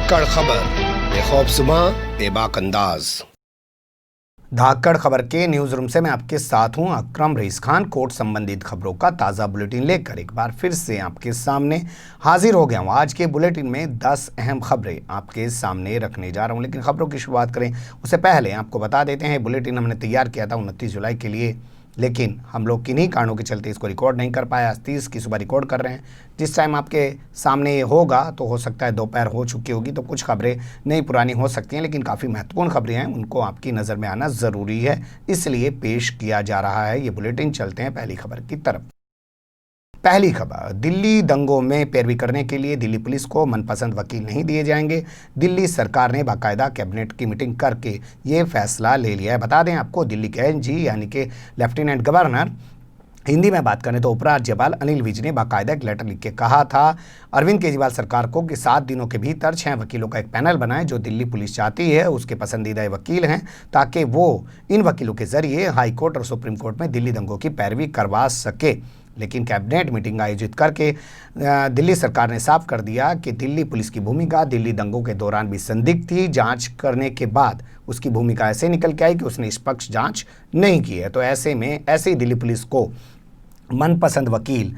धाकड़ खबर बेखौफसुमा बेबाक अंदाज। धाकड़ खबर के न्यूज रूम से मैं आपके साथ हूं अकरम रईस खान। कोर्ट संबंधित खबरों का ताज़ा बुलेटिन लेकर एक बार फिर से आपके सामने हाजिर हो गया हूं। आज के बुलेटिन में 10 अहम खबरें आपके सामने रखने जा रहा हूं, लेकिन खबरों की शुरुआत करें उससे पहले आपको बता देते हैं बुलेटिन हमने तैयार किया था 29 जुलाई के लिए, लेकिन हम लोग किन्हीं कारणों के चलते इसको रिकॉर्ड नहीं कर पाए। आज 30 की सुबह रिकॉर्ड कर रहे हैं। जिस टाइम आपके सामने ये होगा तो हो सकता है दोपहर हो चुकी होगी, तो कुछ खबरें नई पुरानी हो सकती हैं, लेकिन काफ़ी महत्वपूर्ण खबरें हैं, उनको आपकी नज़र में आना ज़रूरी है, इसलिए पेश किया जा रहा है ये बुलेटिन। चलते हैं पहली खबर की तरफ। पहली खबर, दिल्ली दंगों में पैरवी करने के लिए दिल्ली पुलिस को मनपसंद वकील नहीं दिए जाएंगे। दिल्ली सरकार ने बाकायदा कैबिनेट की मीटिंग करके ये फैसला ले लिया है। बता दें आपको, दिल्ली के एनजी यानी कि लेफ्टिनेंट गवर्नर, हिंदी में बात करें तो उपराज्यपाल अनिल विज ने बाकायदा एक लेटर लिख के कहा था अरविंद केजरीवाल सरकार को कि 7 दिनों के भीतर 6 वकीलों का एक पैनल बनाए जो दिल्ली पुलिस चाहती है, उसके पसंदीदा वकील हैं, ताकि वो इन वकीलों के जरिए हाई कोर्ट और सुप्रीम कोर्ट में दिल्ली दंगों की पैरवी करवा सके। लेकिन कैबिनेट मीटिंग आयोजित करके दिल्ली सरकार ने साफ कर दिया कि दिल्ली पुलिस की भूमिका दिल्ली दंगों के दौरान भी संदिग्ध थी। जांच करने के बाद उसकी भूमिका ऐसे निकल के आई कि उसने निष्पक्ष जांच नहीं की है। तो ऐसे में ऐसे ही दिल्ली पुलिस को मनपसंद वकील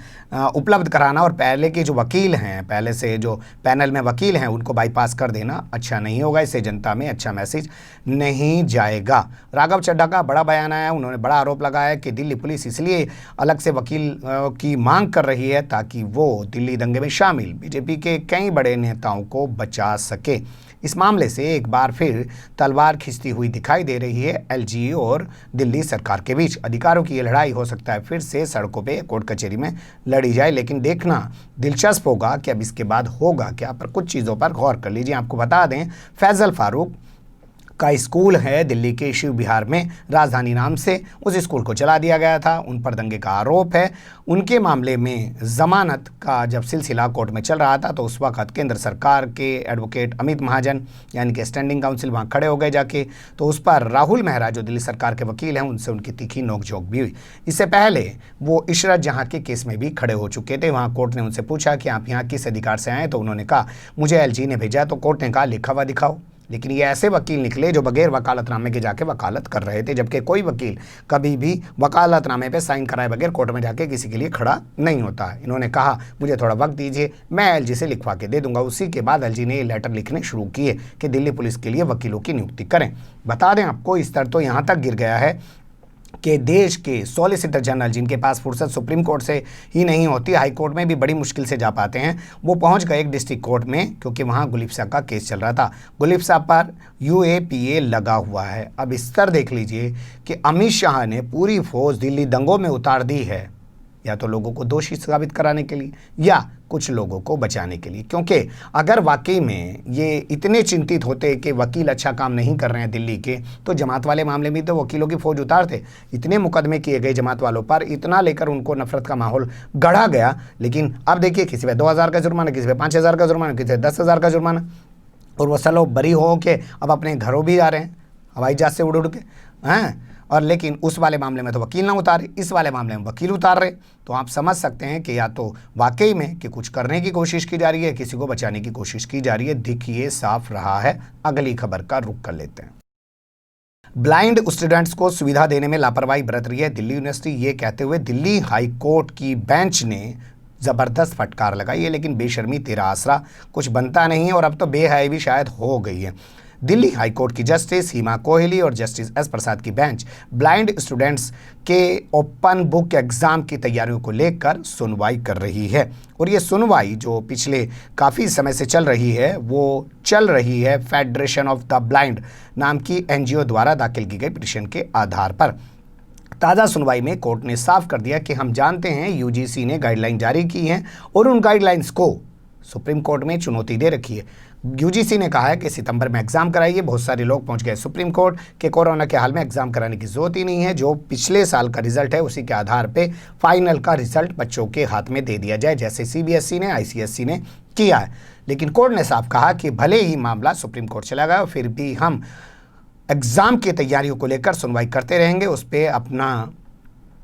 उपलब्ध कराना और पहले के जो वकील हैं, पहले से जो पैनल में वकील हैं, उनको बाईपास कर देना अच्छा नहीं होगा। इससे जनता में अच्छा मैसेज नहीं जाएगा। राघव चड्ढा का बड़ा बयान आया। उन्होंने बड़ा आरोप लगाया कि दिल्ली पुलिस इसलिए अलग से वकील की मांग कर रही है ताकि वो दिल्ली दंगे में शामिल बीजेपी के कई बड़े नेताओं को बचा सके। इस मामले से एक बार फिर तलवार खिंचती हुई दिखाई दे रही है एलजी और दिल्ली सरकार के बीच। अधिकारों की ये लड़ाई हो सकता है फिर से सड़कों पे कोर्ट कचहरी में लड़ी जाए, लेकिन देखना दिलचस्प होगा कि अब इसके बाद होगा क्या। पर कुछ चीज़ों पर गौर कर लीजिए। आपको बता दें, फैजल फारूक का स्कूल है दिल्ली के शिव विहार में, राजधानी नाम से उस स्कूल को चला दिया गया था। उन पर दंगे का आरोप है। उनके मामले में जमानत का जब सिलसिला कोर्ट में चल रहा था तो उस वक्त केंद्र सरकार के एडवोकेट अमित महाजन यानी कि स्टैंडिंग काउंसिल वहाँ खड़े हो गए जाके, तो उस पर राहुल मेहरा जो दिल्ली सरकार के वकील हैं उनसे उनकी तीखी नोकझोंक भी हुई। इससे पहले वो इशरत जहाँ के केस में भी खड़े हो चुके थे। वहाँ कोर्ट ने उनसे पूछा कि आप यहाँ किस अधिकार से आए, तो उन्होंने कहा मुझे एलजी ने भेजा। तो कोर्ट ने कहा लिखा हुआ दिखाओ। लेकिन ये ऐसे वकील निकले जो बगैर वकालतनामे के जाके वकालत कर रहे थे, जबकि कोई वकील कभी भी वकालतनामे पे साइन कराए बगैर कोर्ट में जाके किसी के लिए खड़ा नहीं होता है। इन्होंने कहा मुझे थोड़ा वक्त दीजिए, मैं एलजी से लिखवा के दे दूंगा। उसी के बाद एलजी ने ये लेटर लिखने शुरू किए कि दिल्ली पुलिस के लिए वकीलों की नियुक्ति करें। बता दें आपको, इस स्तर तो यहाँ तक गिर गया है कि देश के सॉलिसिटर जनरल, जिनके पास फुर्सत सुप्रीम कोर्ट से ही नहीं होती, हाई कोर्ट में भी बड़ी मुश्किल से जा पाते हैं, वो पहुंच गए एक डिस्ट्रिक्ट कोर्ट में, क्योंकि वहां गुलिफ्सा का केस चल रहा था। गुलिफ्सा पर यूएपीए लगा हुआ है। अब इस स्तर देख लीजिए कि अमित शाह ने पूरी फौज दिल्ली दंगों में उतार दी है, या तो लोगों को दोषी साबित कराने के लिए या कुछ लोगों को बचाने के लिए। क्योंकि अगर वाकई में ये इतने चिंतित होते कि वकील अच्छा काम नहीं कर रहे हैं दिल्ली के, तो जमात वाले मामले में तो वकीलों की फौज उतारते। इतने मुकदमे किए गए जमात वालों पर, इतना लेकर उनको नफरत का माहौल गढ़ा गया। लेकिन अब देखिए, किसी पे 2000 का जुर्माना, किसी पे 5000 का जुर्माना, किसी पे 10,000 का जुर्माना, और वो सब लोग बरी हो के अब अपने घरों भी आ रहे हैं हवाई जहाज से उड़ उड़ के हैं। और लेकिन उस वाले मामले में तो वकील ना उतारे, इस वाले मामले में वकील उतार रहे। तो आप समझ सकते हैं कि या तो वाकई में कि कुछ करने की कोशिश की जा रही है, किसी को बचाने की कोशिश की जा रही है। दिखिए साफ रहा है। अगली खबर का रुख कर लेते हैं। ब्लाइंड स्टूडेंट्स को सुविधा देने में लापरवाही बरत रही है दिल्ली यूनिवर्सिटी, ये कहते हुए दिल्ली हाई कोर्ट की बेंच ने ज़बरदस्त फटकार लगाई है। लेकिन बेशर्मी तेरा आसरा, कुछ बनता नहीं है और अब तो बेहयाई भी शायद हो गई है। दिल्ली हाई कोर्ट की जस्टिस हिमा कोहली और जस्टिस एस प्रसाद की बेंच ब्लाइंड स्टूडेंट्स के ओपन बुक एग्ज़ाम की तैयारियों को लेकर सुनवाई कर रही है। और ये सुनवाई जो पिछले काफ़ी समय से चल रही है, वो चल रही है फेडरेशन ऑफ द ब्लाइंड नाम की एनजीओ द्वारा दाखिल की गई पिटीशन के आधार पर। ताज़ा सुनवाई में कोर्ट ने साफ कर दिया कि हम जानते हैं यूजीसी ने गाइडलाइन जारी की हैं और उन गाइडलाइंस को सुप्रीम कोर्ट में चुनौती दे रखी है। यूजीसी ने कहा है कि सितंबर में एग्जाम कराइए। बहुत सारे लोग पहुंच गए सुप्रीम कोर्ट के कोरोना के हाल में एग्जाम कराने की जरूरत ही नहीं है। जो पिछले साल का रिजल्ट है उसी के आधार पे फाइनल का रिजल्ट बच्चों के हाथ में दे दिया जाए, जैसे सीबीएसई ने आईसीएसई ने किया है। लेकिन कोर्ट ने साफ कहा कि भले ही मामला सुप्रीम कोर्ट चला गया, फिर भी हम एग्जाम की तैयारियों को लेकर सुनवाई करते रहेंगे, उस पर अपना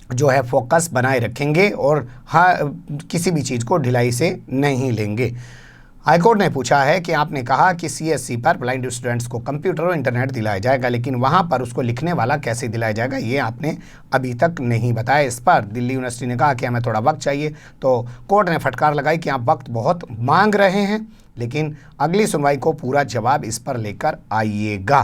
जो है फोकस बनाए रखेंगे और किसी भी चीज़ को ढिलाई से नहीं लेंगे। हाईकोर्ट ने पूछा है कि आपने कहा कि सीएससी पर ब्लाइंड स्टूडेंट्स को कंप्यूटर और इंटरनेट दिलाया जाएगा, लेकिन वहां पर उसको लिखने वाला कैसे दिलाया जाएगा ये आपने अभी तक नहीं बताया। इस पर दिल्ली यूनिवर्सिटी ने कहा कि हमें थोड़ा वक्त चाहिए। तो कोर्ट ने फटकार लगाई कि आप वक्त बहुत मांग रहे हैं, लेकिन अगली सुनवाई को पूरा जवाब इस पर लेकर आइएगा।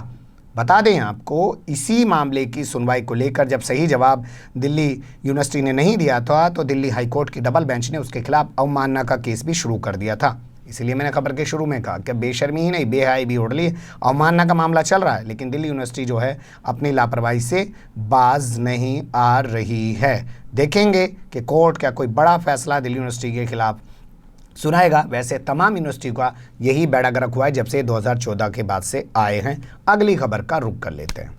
बता दें आपको, इसी मामले की सुनवाई को लेकर जब सही जवाब दिल्ली यूनिवर्सिटी ने नहीं दिया था तो दिल्ली हाईकोर्ट की डबल बेंच ने उसके खिलाफ अवमानना का केस भी शुरू कर दिया था। इसलिए मैंने खबर के शुरू में कहा कि बेशर्मी ही नहीं, बेहयाई भी उड़ ली, अवमानना का मामला चल रहा है, लेकिन दिल्ली यूनिवर्सिटी जो है अपनी लापरवाही से बाज नहीं आ रही है। देखेंगे कि कोर्ट क्या कोई बड़ा फैसला दिल्ली यूनिवर्सिटी के खिलाफ सुनाएगा। वैसे तमाम यूनिवर्सिटी का यही बेड़ा गर्क हुआ है जब से 2014 के बाद से आए हैं। अगली खबर का रुख कर लेते हैं।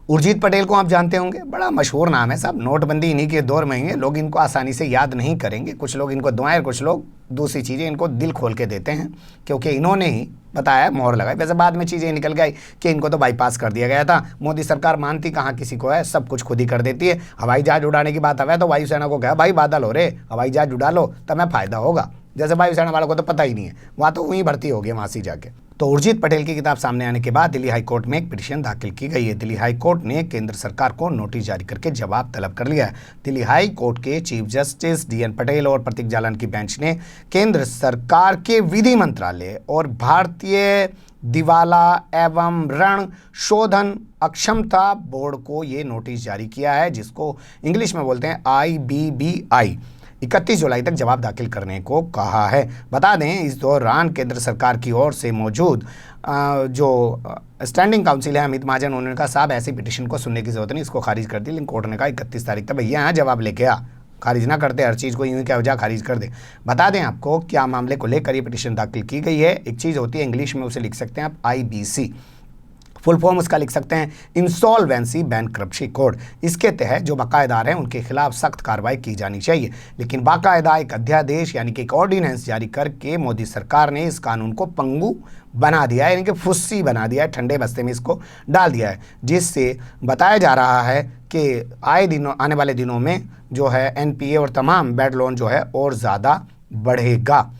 उर्जित पटेल को आप जानते होंगे, बड़ा मशहूर नाम है साहब। नोटबंदी इन्हीं के दौर में ही है, लोग इनको आसानी से याद नहीं करेंगे। कुछ लोग इनको दुआएं, कुछ लोग दूसरी चीज़ें इनको दिल खोल के देते हैं, क्योंकि इन्होंने ही बताया, मोहर लगाई। वैसे बाद में चीज़ें निकल गई कि इनको तो बाईपास कर दिया गया था। मोदी सरकार मानती कहाँ किसी को है, सब कुछ खुद ही कर देती है। हवाई जहाज उड़ाने की बात आवे तो वायुसेना को कहा भाई बादल हो रहे, हवाई जहाज उड़ा लो तब मैं फ़ायदा होगा। जैसे वायुसेना वालों को तो पता ही नहीं है, वहाँ तो वहीं भर्ती हो गए वहाँ से जाके। तो उर्जित पटेल की किताब सामने आने के बाद दिल्ली हाईकोर्ट में एक पिटीशन दाखिल की गई है। दिल्ली हाईकोर्ट ने केंद्र सरकार को नोटिस जारी करके जवाब तलब कर लिया है। दिल्ली हाई कोर्ट के चीफ जस्टिस DN पटेल और प्रतीक जालन की बेंच ने केंद्र सरकार के विधि मंत्रालय और भारतीय दिवाला एवं ऋण शोधन अक्षमता बोर्ड को ये नोटिस जारी किया है, जिसको इंग्लिश में बोलते हैं IBBI। 31 जुलाई तक जवाब दाखिल करने को कहा है। बता दें, इस दौरान केंद्र सरकार की ओर से मौजूद जो स्टैंडिंग काउंसिल है अमित महाजन, उन्होंने कहा साहब ऐसी पिटीशन को सुनने की जरूरत नहीं, इसको खारिज कर दी। लेकिन कोर्ट ने कहा 31 तारीख तक भैया यहाँ जवाब लेके आ, खारिज ना करते, हर चीज़ को यूँ क्या वजह खारिज कर दे। बता दें आपको क्या मामले को लेकर ये पिटीशन दाखिल की गई है। एक चीज़ होती है, इंग्लिश में उसे लिख सकते हैं आप IBC, फुल फॉर्म उसका लिख सकते हैं इंसॉल्वेंसी बैंक्रप्सी कोड। इसके तहत जो बकायेदार हैं उनके खिलाफ सख्त कार्रवाई की जानी चाहिए। लेकिन बाकायदा एक अध्यादेश यानी कि एक ऑर्डिनेंस जारी करके मोदी सरकार ने इस कानून को पंगु बना दिया है, यानी कि फुस्सी बना दिया है, ठंडे बस्ते में इसको डाल दिया है, जिससे बताया जा रहा है कि आने वाले दिनों में जो है NPA और तमाम बैड लोन जो है और ज़्यादा बढ़ेगा।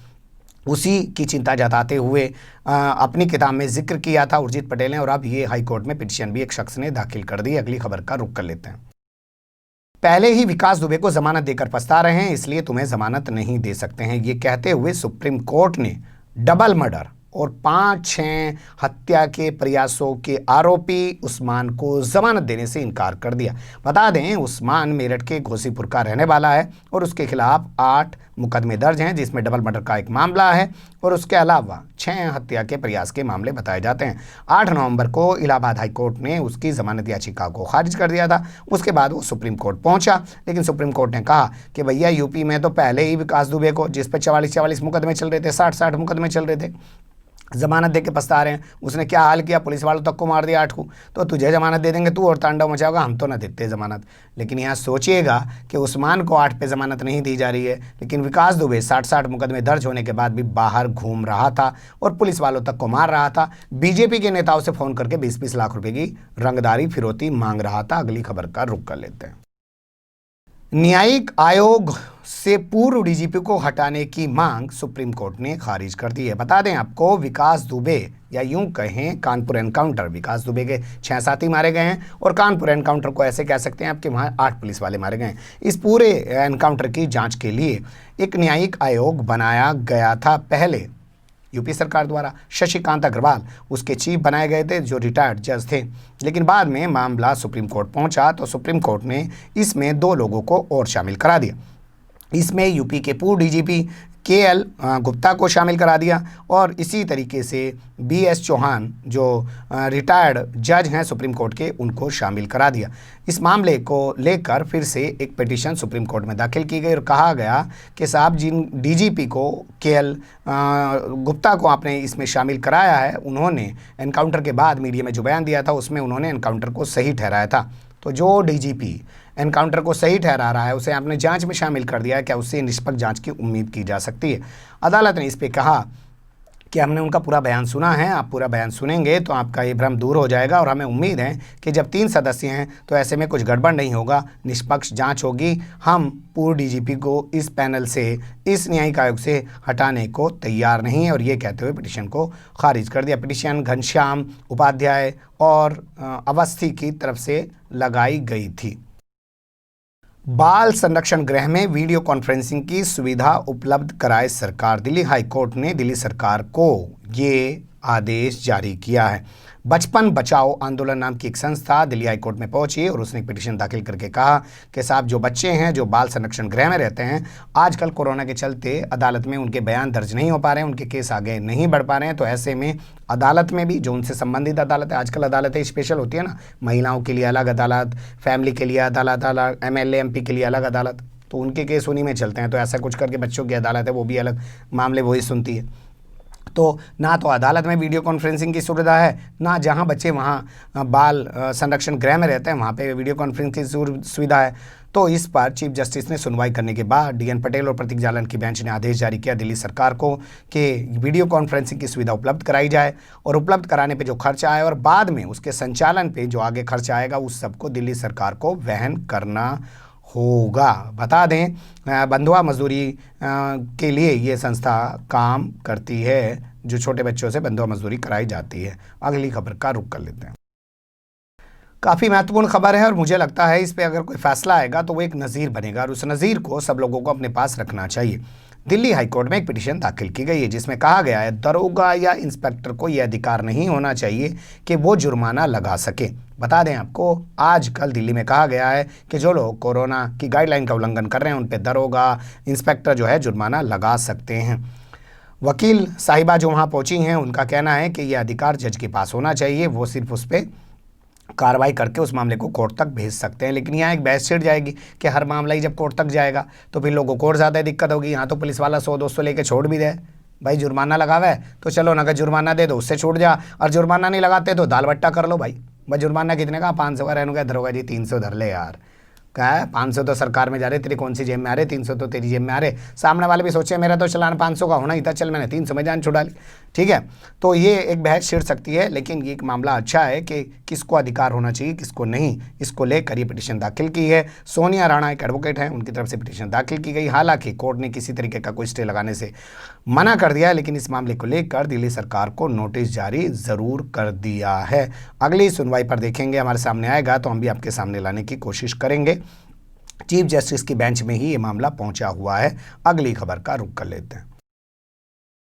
उसी की चिंता जताते हुए अपनी किताब में जिक्र किया था उर्जित पटेल ने, और अब ये हाईकोर्ट में पिटीशन भी एक शख्स ने दाखिल कर दी। अगली खबर का रुख कर लेते हैं। पहले ही विकास दुबे को जमानत देकर पछता रहे हैं, इसलिए तुम्हें जमानत नहीं दे सकते हैं, ये कहते हुए सुप्रीम कोर्ट ने डबल मर्डर और 5-6 हत्या के प्रयासों के आरोपी उस्मान को जमानत देने से इनकार कर दिया। बता दें, उस्मान मेरठ के घोसीपुर का रहने वाला है और उसके खिलाफ 8 मुकदमे दर्ज हैं, जिसमें डबल मर्डर का एक मामला है और उसके अलावा 6 हत्या के प्रयास के मामले बताए जाते हैं। 8 नवंबर को इलाहाबाद हाई कोर्ट ने उसकी जमानत याचिका को खारिज कर दिया था। उसके बाद वो सुप्रीम कोर्ट पहुंचा, लेकिन सुप्रीम कोर्ट ने कहा कि भैया यूपी में तो पहले ही विकास दुबे को, जिस पर 44 मुकदमे चल रहे थे, 60 मुकदमे चल रहे थे, जमानत दे के पछता रहे हैं। उसने क्या हाल किया, पुलिस वालों तक को मार दिया 8 को। तो तुझे जमानत दे देंगे, तू और तांडव मचाओगा, हम तो ना देते जमानत। लेकिन यहाँ सोचिएगा कि उस्मान को 8 पे जमानत नहीं दी जा रही है, लेकिन विकास दुबे 60 मुकदमे दर्ज होने के बाद भी बाहर घूम रहा था और पुलिस वालों तक को मार रहा था। बीजेपी के नेताओं से फ़ोन करके 20-20 लाख रुपए की रंगदारी फिरौती मांग रहा था। अगली खबर का रुख कर लेते हैं। न्यायिक आयोग से पूर्व DGP को हटाने की मांग सुप्रीम कोर्ट ने खारिज कर दी है। बता दें आपको, विकास दुबे या यूं कहें कानपुर एनकाउंटर, विकास दुबे के 6 साथी मारे गए हैं और कानपुर एनकाउंटर को ऐसे कह सकते हैं आपके वहाँ 8 पुलिस वाले मारे गए हैं। इस पूरे एनकाउंटर की जांच के लिए एक न्यायिक आयोग बनाया गया था पहले यूपी सरकार द्वारा। शशिकांत अग्रवाल उसके चीफ बनाए गए थे, जो रिटायर्ड जज थे। लेकिन बाद में मामला सुप्रीम कोर्ट पहुंचा तो सुप्रीम कोर्ट ने इसमें 2 लोगों को और शामिल करा दिया। इसमें यूपी के पूर्व DGP KL गुप्ता को शामिल करा दिया और इसी तरीके से BS चौहान जो रिटायर्ड जज हैं सुप्रीम कोर्ट के, उनको शामिल करा दिया। इस मामले को लेकर फिर से एक पिटीशन सुप्रीम कोर्ट में दाखिल की गई और कहा गया कि साहब जिन DGP को KL गुप्ता को आपने इसमें शामिल कराया है, उन्होंने एनकाउंटर के बाद मीडिया में जो बयान दिया था उसमें उन्होंने एनकाउंटर को सही ठहराया था। तो जो DGP एनकाउंटर को सही ठहरा रहा है उसे आपने जांच में शामिल कर दिया है, क्या उससे निष्पक्ष जांच की उम्मीद की जा सकती है? अदालत ने इस पे कहा कि हमने उनका पूरा बयान सुना है। आप पूरा बयान सुनेंगे तो आपका ये भ्रम दूर हो जाएगा और हमें उम्मीद है कि जब 3 सदस्य हैं तो ऐसे में कुछ गड़बड़ नहीं होगा, निष्पक्ष जांच होगी। हम पूर्व डीजीपी को इस पैनल से, इस न्यायिक आयोग से हटाने को तैयार नहीं है और ये कहते हुए पिटीशन को खारिज कर दिया। पिटीशन घनश्याम उपाध्याय और अवस्थी की तरफ से लगाई गई थी। बाल संरक्षण गृह में वीडियो कॉन्फ्रेंसिंग की सुविधा उपलब्ध कराए सरकार। दिल्ली हाई कोर्ट ने दिल्ली सरकार को ये आदेश जारी किया है। बचपन बचाओ आंदोलन नाम की एक संस्था दिल्ली हाई कोर्ट में पहुंची और उसने एक पिटीशन दाखिल करके कहा कि साहब, जो बच्चे हैं जो बाल संरक्षण गृह में रहते हैं, आजकल कोरोना के चलते अदालत में उनके बयान दर्ज नहीं हो पा रहे हैं, उनके केस आगे नहीं बढ़ पा रहे हैं, तो ऐसे में अदालत में भी जो उनसे संबंधित अदालत है, आजकल अदालतें स्पेशल होती है ना, महिलाओं के लिए अलग अदालत, फैमिली के लिए अदालत अलग, MLA MP के लिए अलग अदालत, तो उनके केस उन्हीं में चलते हैं। तो ऐसा कुछ करके बच्चों की अदालत है, वो भी अलग मामले वही सुनती है। तो ना तो अदालत में वीडियो कॉन्फ्रेंसिंग की सुविधा है, ना जहां बच्चे वहां बाल संरक्षण गृह में रहते हैं वहां पे वीडियो कॉन्फ्रेंसिंग की सुविधा है। तो इस पर चीफ जस्टिस ने सुनवाई करने के बाद DN पटेल और प्रतीक जालन की बेंच ने आदेश जारी किया दिल्ली सरकार को कि वीडियो कॉन्फ्रेंसिंग की सुविधा उपलब्ध कराई जाए और उपलब्ध कराने पे जो खर्चा आए और बाद में उसके संचालन पे जो आगे खर्चा आएगा उस सबको दिल्ली सरकार को वहन करना होगा। बता दें, बंधुआ मजदूरी के लिए ये संस्था काम करती है, जो छोटे बच्चों से बंधुआ मजदूरी कराई जाती है। अगली खबर का रुख कर लेते हैं। काफ़ी महत्वपूर्ण खबर है और मुझे लगता है इस पे अगर कोई फैसला आएगा तो वो एक नज़ीर बनेगा और उस नज़ीर को सब लोगों को अपने पास रखना चाहिए। दिल्ली हाईकोर्ट में एक पिटीशन दाखिल की गई है जिसमें कहा गया है दरोगा या इंस्पेक्टर को यह अधिकार नहीं होना चाहिए कि वो जुर्माना लगा सके। बता दें आपको, आजकल दिल्ली में कहा गया है कि जो लोग कोरोना की गाइडलाइन का उल्लंघन कर रहे हैं उन पे दरोगा, इंस्पेक्टर जो है जुर्माना लगा सकते हैं। वकील साहिबा जो वहाँ पहुँची हैं उनका कहना है कि यह अधिकार जज के पास होना चाहिए, वो सिर्फ उस पर कार्रवाई करके उस मामले को कोर्ट तक भेज सकते हैं। लेकिन यहाँ एक बहस छिड़ जाएगी कि हर मामला ही जब कोर्ट तक जाएगा तो फिर लोगों को और ज़्यादा दिक्कत होगी। यहाँ तो पुलिस वाला 100-200 लेके छोड़ भी दे, भाई जुर्माना लगावा है तो चलो नगद जुर्माना दे दो, उससे छूट जा, और जुर्माना नहीं लगाते तो दाल बट्टा कर लो। भाई जुर्माना कितने का? 500 का। रहने का दरोगा जी 300 धर ले यार, क्या है 500 तो सरकार में जा रहे, तेरी कौन सी जेब में आ रहे, 300 तो तेरी जेब में आ रहे। सामने वाले भी सोचे मेरा तो चलान 500 का होना ही था, चल मैंने 300 में जान छुड़ा ली। ठीक है, तो ये एक बहस छिड़ सकती है, लेकिन ये एक मामला अच्छा है कि किसको अधिकार होना चाहिए किसको नहीं, इसको लेकर ये पिटीशन दाखिल की है। सोनिया राणा एक एडवोकेट हैं, उनकी तरफ से पिटीशन दाखिल की गई। हालांकि कोर्ट ने किसी तरीके का कोई स्टे लगाने से मना कर दिया है, लेकिन इस मामले को लेकर दिल्ली सरकार को नोटिस जारी ज़रूर कर दिया है। अगली सुनवाई पर देखेंगे, हमारे सामने आएगा तो हम भी आपके सामने लाने की कोशिश करेंगे। चीफ जस्टिस की बेंच में ही ये मामला पहुंचा हुआ है। अगली खबर का रुख कर लेते हैं।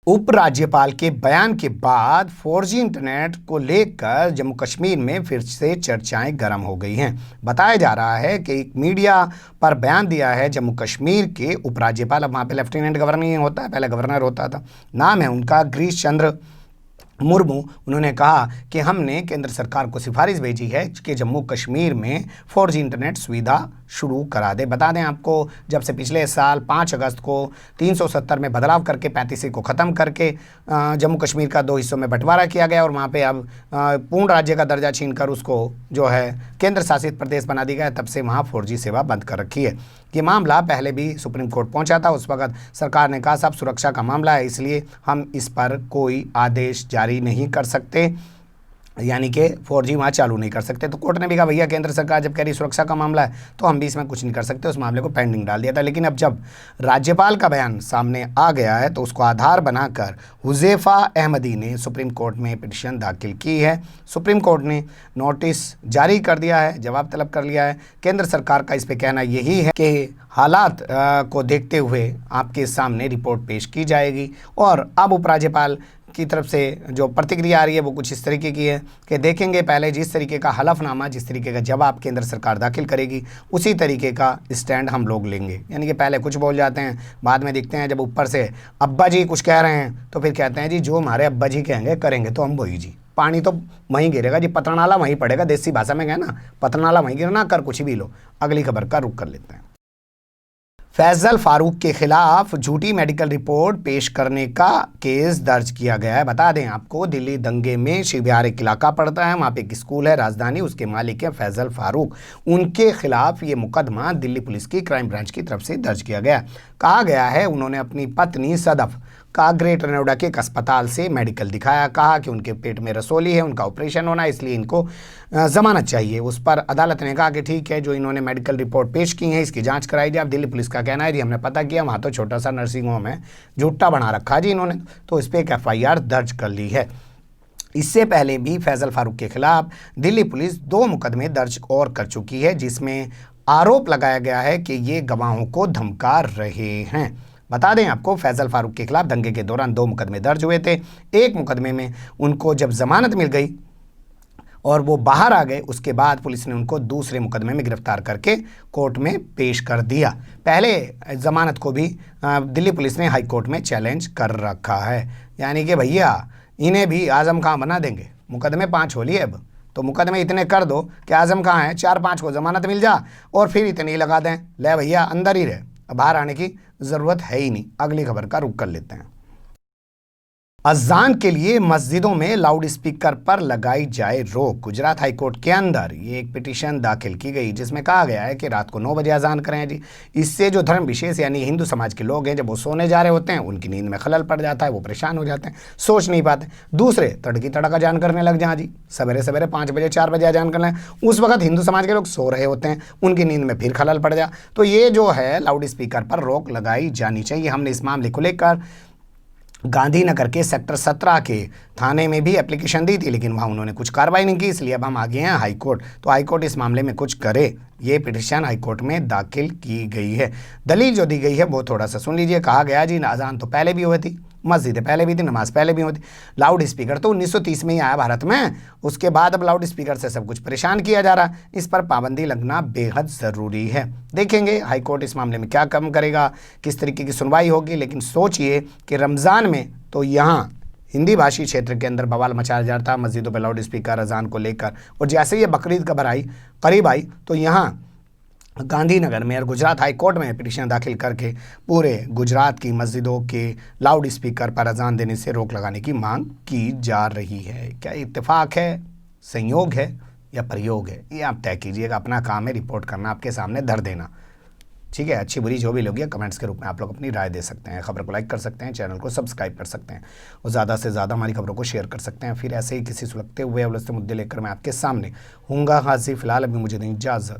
उपराज्यपाल के बयान के बाद 4G इंटरनेट को लेकर जम्मू कश्मीर में फिर से चर्चाएं गर्म हो गई हैं। बताया जा रहा है कि एक मीडिया पर बयान दिया है जम्मू कश्मीर के उपराज्यपाल, अब वहाँ पे लेफ्टिनेंट गवर्नर नहीं होता है, पहले गवर्नर होता था, नाम है उनका गिरीश चंद्र मुर्मू। उन्होंने कहा कि हमने केंद्र सरकार को सिफारिश भेजी है कि जम्मू कश्मीर में 4G इंटरनेट सुविधा शुरू करा दे। बता दें आपको, जब से पिछले साल 5 अगस्त को 370 में बदलाव करके 35 को ख़त्म करके जम्मू कश्मीर का 2 हिस्सों में बंटवारा किया गया और वहाँ पे अब पूर्ण राज्य का दर्जा छीनकर उसको जो है केंद्र शासित प्रदेश बना दिया गया, तब से वहाँ 4G सेवा बंद कर रखी है। ये मामला पहले भी सुप्रीम कोर्ट पहुंचा था, उस वक्त सरकार ने कहा साहब सुरक्षा का मामला है, इसलिए हम इस पर कोई आदेश जारी नहीं कर सकते, यानी कि 4G वहाँ चालू नहीं कर सकते। तो कोर्ट ने भी कहा भैया केंद्र सरकार जब कह रही सुरक्षा का मामला है तो हम भी इसमें कुछ नहीं कर सकते, उस मामले को पेंडिंग डाल दिया था। लेकिन अब जब राज्यपाल का बयान सामने आ गया है तो उसको आधार बनाकर हुज़ैफ़ा अहमदी ने सुप्रीम कोर्ट में पिटीशन दाखिल की है। सुप्रीम कोर्ट ने नोटिस जारी कर दिया है, जवाब तलब कर लिया है। केंद्र सरकार का इस पर कहना यही है कि हालात को देखते हुए आपके सामने रिपोर्ट पेश की जाएगी। और अब उपराज्यपाल की तरफ से जो प्रतिक्रिया आ रही है वो कुछ इस तरीके की है कि देखेंगे पहले जिस तरीके का हलफनामा, जिस तरीके का जवाब केंद्र सरकार दाखिल करेगी उसी तरीके का स्टैंड हम लोग लेंगे। यानी कि पहले कुछ बोल जाते हैं, बाद में दिखते हैं जब ऊपर से अब्बा जी कुछ कह रहे हैं तो फिर कहते हैं जी जो हमारे अब्बा जी कहेंगे करेंगे तो हम वही जी, पानी तो वहीं गिरेगा जी, पतरनाला वहीं पड़ेगा, देसी भाषा में कहना पतरनाला वहीं गिरना, कर कुछ भी लो। अगली खबर का रुख कर लेते हैं। फैजल फारूक के खिलाफ झूठी मेडिकल रिपोर्ट पेश करने का केस दर्ज किया गया है। बता दें आपको, दिल्ली दंगे में शिवबिहार एक इलाका पड़ता है, वहाँ पे एक स्कूल है राजधानी, उसके मालिक है फैजल फारूक। उनके खिलाफ ये मुकदमा दिल्ली पुलिस की क्राइम ब्रांच की तरफ से दर्ज किया गया। कहा गया है उन्होंने अपनी पत्नी सदफ का ग्रेटर नोएडा के एक अस्पताल से मेडिकल दिखाया। कहा कि उनके पेट में रसोली है, उनका ऑपरेशन होना है, इसलिए इनको जमानत चाहिए। उस पर अदालत ने कहा कि ठीक है, जो इन्होंने मेडिकल रिपोर्ट पेश की है इसकी जांच कराई जाए। अब दिल्ली पुलिस का कहना है जी हमने पता किया, वहाँ तो छोटा सा नर्सिंग होम है, झूठा बना रखा जी इन्होंने, तो इस पर एक FIR दर्ज कर ली है। इससे पहले भी फैजल फारूक के खिलाफ दिल्ली पुलिस 2 मुकदमे दर्ज और कर चुकी है, जिसमें आरोप लगाया गया है कि ये गवाहों को धमका रहे हैं। बता दें आपको, फैजल फारूक के खिलाफ दंगे के दौरान 2 मुकदमे दर्ज हुए थे। एक मुकदमे में उनको जब जमानत मिल गई और वो बाहर आ गए, उसके बाद पुलिस ने उनको दूसरे मुकदमे में गिरफ्तार करके कोर्ट में पेश कर दिया। पहले जमानत को भी दिल्ली पुलिस ने हाई कोर्ट में चैलेंज कर रखा है, यानी कि भैया इन्हें भी आजम खां बना देंगे। मुकदमे 5 हो लिए, अब तो मुकदमे इतने कर दो कि आजम खां है 4-5 को जमानत मिल जा और फिर इतनी लगा दें, ले भैया अंदर ही रहे, बाहर आने की ज़रूरत है ही नहीं। अगली खबर का रुख कर लेते हैं। अजान के लिए मस्जिदों में लाउड स्पीकर पर लगाई जाए रोक। गुजरात हाई कोर्ट के अंदर ये एक पिटीशन दाखिल की गई, जिसमें कहा गया है कि रात को 9 बजे अजान करें जी। इससे जो धर्म विशेष यानी हिंदू समाज के लोग हैं, जब वो सोने जा रहे होते हैं उनकी नींद में खलल पड़ जाता है, वो परेशान हो जाते हैं, सोच नहीं पाते। दूसरे तड़की तड़क अजान करने लग जाए जी, सवेरे सवेरे 5 बजे 4 बजे अजान कर लें, उस वक्त हिंदू समाज के लोग सो रहे होते हैं, उनकी नींद में फिर खलल पड़ जाए। तो ये जो है लाउड स्पीकर पर रोक लगाई जानी चाहिए। हमने इस मामले को लेकर गांधीनगर के सेक्टर 17 के थाने में भी एप्लीकेशन दी थी, लेकिन वहाँ उन्होंने कुछ कार्रवाई नहीं की, इसलिए अब हम आ गए हैं हाई कोर्ट। तो हाई कोर्ट इस मामले में कुछ करे, ये पिटीशन हाई कोर्ट में दाखिल की गई है। दलील जो दी गई है वो थोड़ा सा सुन लीजिए। कहा गया जी अजान तो पहले भी हुई थी, मस्जिदें पहले भी थी, नमाज पहले भी होती, लाउड स्पीकर तो 1930 में ही आया भारत में, उसके बाद अब लाउड स्पीकर से सब कुछ परेशान किया जा रहा है। इस पर पाबंदी लगना बेहद ज़रूरी है। देखेंगे हाई कोर्ट इस मामले में क्या कम करेगा, किस तरीके की सुनवाई होगी। लेकिन सोचिए कि रमज़ान में तो यहाँ हिंदी भाषी क्षेत्र के अंदर बवाल मचाया जाता है मस्जिदों पर लाउड स्पीकर अजान को लेकर, और जैसे ये बकरीद खबर करीब आई तो यहाँ गांधीनगर में और गुजरात हाई कोर्ट में पिटीशन दाखिल करके पूरे गुजरात की मस्जिदों के लाउड स्पीकर पर अजान देने से रोक लगाने की मांग की जा रही है। क्या इत्तेफाक है, संयोग है या प्रयोग है, ये आप तय कीजिएगा। अपना काम है रिपोर्ट करना, आपके सामने धर देना, ठीक है। अच्छी बुरी जो भी लोग हैं कमेंट्स के रूप में आप लोग अपनी राय दे सकते हैं। खबर को लाइक कर सकते हैं, चैनल को सब्सक्राइब कर सकते हैं और ज़्यादा से ज़्यादा हमारी खबरों को शेयर कर सकते हैं। फिर ऐसे ही किसी सुलगते हुए उलझते मुद्दे लेकर मैं आपके सामने हूँगा हाजिर। फिलहाल अभी मुझे दें इजाज़त।